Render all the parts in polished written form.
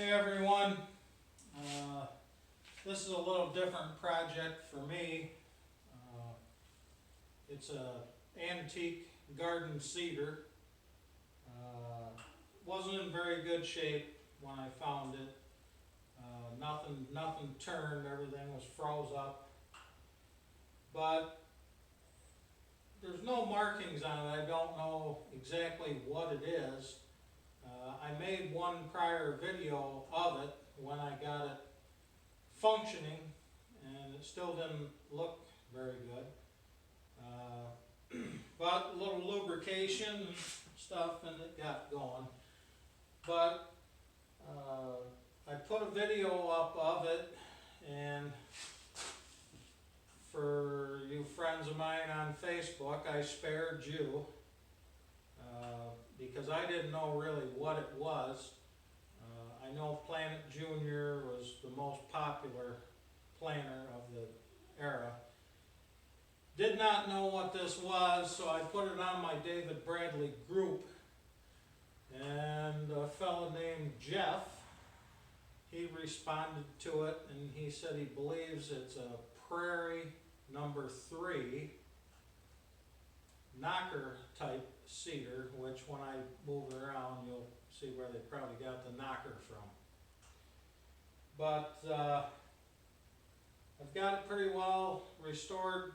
Hey everyone, this is a little different project for me. It's a antique garden cedar. Wasn't in very good shape when I found it. Nothing turned, everything was froze up. But there's no markings on it, I don't know exactly what it is. I made one prior video of it when I got it functioning, and it still didn't look very good. But a little lubrication and stuff, and it got going. But I put a video up of it, and for you friends of mine on Facebook, I spared you. Because I didn't know really what it was. I know Planet Junior was the most popular planter of the era. Did not know what this was, so I put it on my David Bradley group. And a fellow named Jeff, he responded to it, and he said he believes it's a Prairie number 3 knocker type cedar, which when I move it around you'll see where they probably got the knocker from. But I've got it pretty well restored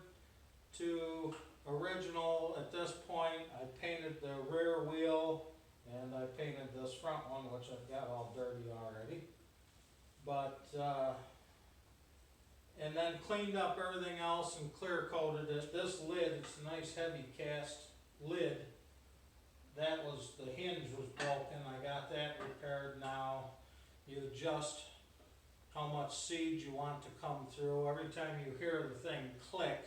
to original at this point. I painted the rear wheel and I painted this front one, which I've got all dirty already. But and then cleaned up everything else and clear coated it. This lid, it's a nice heavy cast lid. That was, the hinge was broken. I got that repaired now. You adjust how much seed you want to come through. Every time you hear the thing click,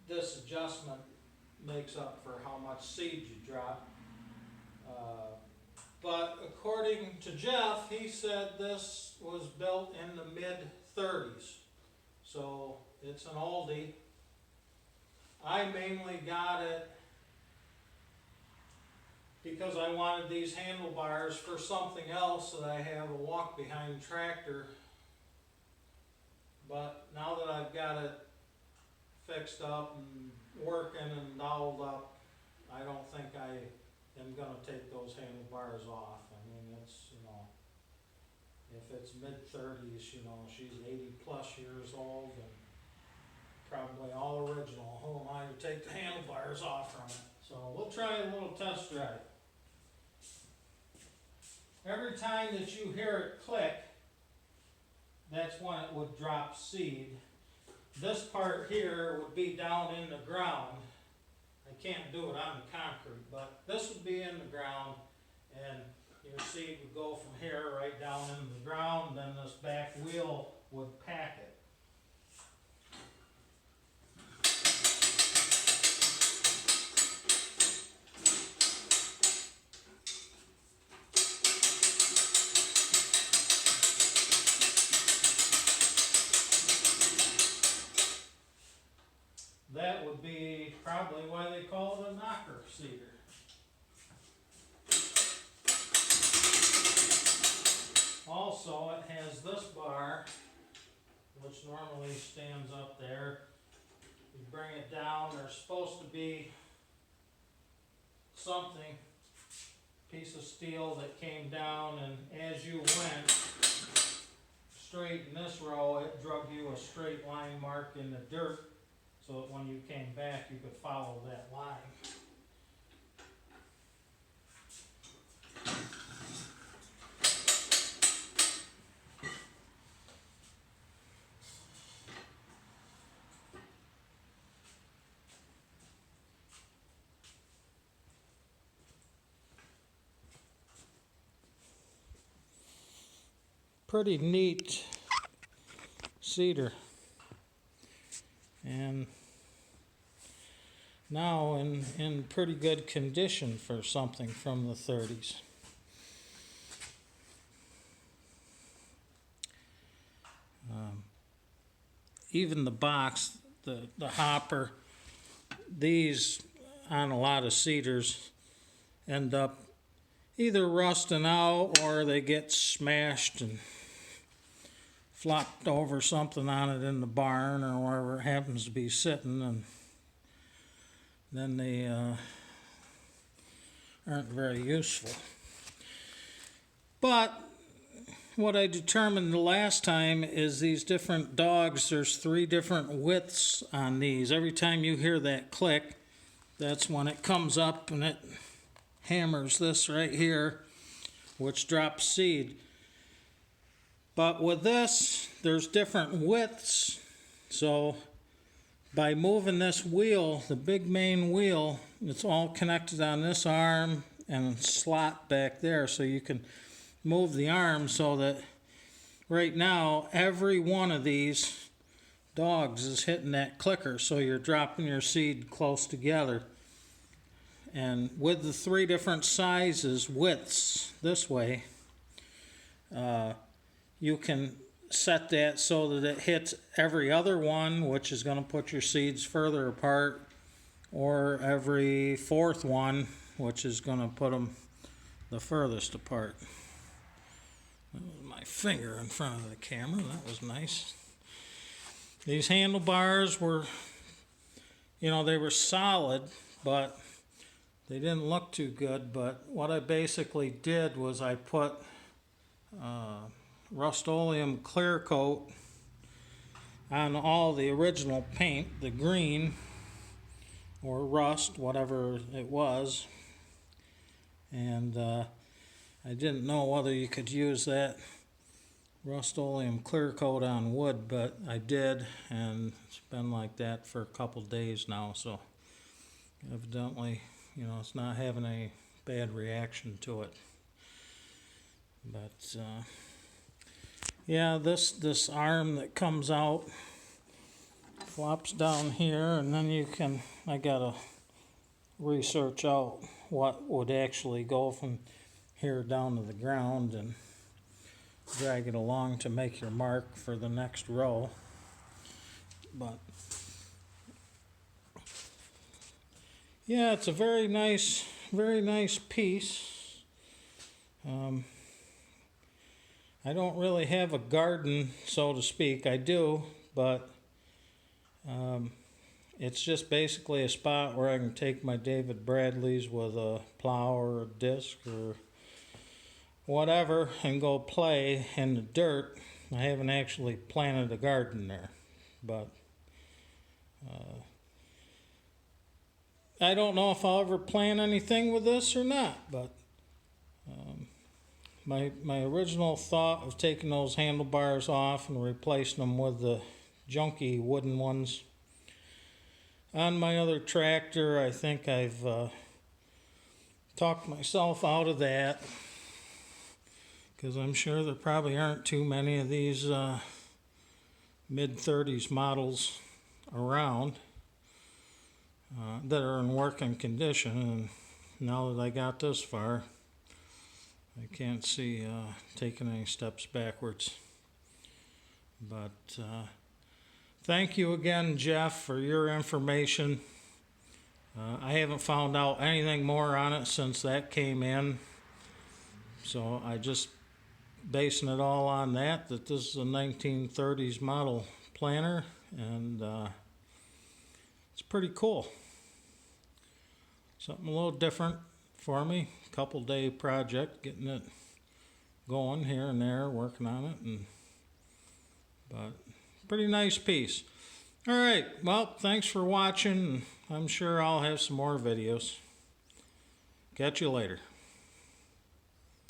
this adjustment makes up for how much seed you drop. But according to Jeff, he said this was built in the mid-30s. So it's an oldie. I mainly got it because I wanted these handlebars for something else that I have a walk-behind tractor. But now that I've got it fixed up and working and doweled up, I don't think I am going to take those handlebars off. I mean, it's, you know, if it's mid-30s, you know, she's 80 plus years old and probably all original. Who am I to take the handlebars off from it? So we'll try a little test drive. Every time that you hear it click, that's when it would drop seed. This part here would be down in the ground. I can't do it on the concrete, but this would be in the ground, and your seed would go from here right down into the ground, then this back wheel would pack it. That would be probably why they call it a knocker cedar. Also, it has this bar, which normally stands up there. You bring it down, there's supposed to be something, piece of steel that came down, and as you went straight in this row, it drug you a straight line mark in the dirt, so that when you came back you could follow that line. Pretty neat cedar, and now in pretty good condition for something from the 30s. Even the box, the hopper, these on a lot of cedars end up either rusting out or they get smashed and flopped over something on it in the barn or wherever it happens to be sitting, and then they aren't very useful. But what I determined the last time is these different dogs, there's 3 different widths on these. Every time you hear that click, that's when it comes up and it hammers this right here, which drops seed. But with this, there's different widths. So by moving this wheel, the big main wheel, it's all connected on this arm and slot back there. So you can move the arm so that right now every one of these dogs is hitting that clicker. So you're dropping your seed close together. And with the 3 different sizes, widths, this way, you can set that so that it hits every other one, which is going to put your seeds further apart, or every 4th one, which is going to put them the furthest apart. That was my finger in front of the camera. That was nice. These handlebars were, they were solid, but they didn't look too good. But what I basically did was I put Rust-Oleum clear coat on all the original paint, the green or rust, whatever it was, and I didn't know whether you could use that Rust-Oleum clear coat on wood, but I did, and it's been like that for a couple days now, so evidently, it's not having a bad reaction to it. But yeah, this arm that comes out flops down here, and then I gotta research out what would actually go from here down to the ground and drag it along to make your mark for the next row. But yeah, it's a very nice piece. I don't really have a garden, so to speak. I do, but it's just basically a spot where I can take my David Bradleys with a plow or a disc or whatever and go play in the dirt. I haven't actually planted a garden there, but I don't know if I'll ever plant anything with this or not, but my original thought of taking those handlebars off and replacing them with the junky wooden ones on my other tractor, I think I've talked myself out of that, because I'm sure there probably aren't too many of these mid-30s models around that are in working condition, and now that I got this far, I can't see taking any steps backwards. But thank you again, Jeff, for your information. I haven't found out anything more on it since that came in, so I just basing it all on that this is a 1930s model planter, and it's pretty cool. Something a little different for me. Couple day project, getting it going here and there, working on it, but pretty nice piece. All right, well, thanks for watching. I'm sure I'll have some more videos. Catch you later.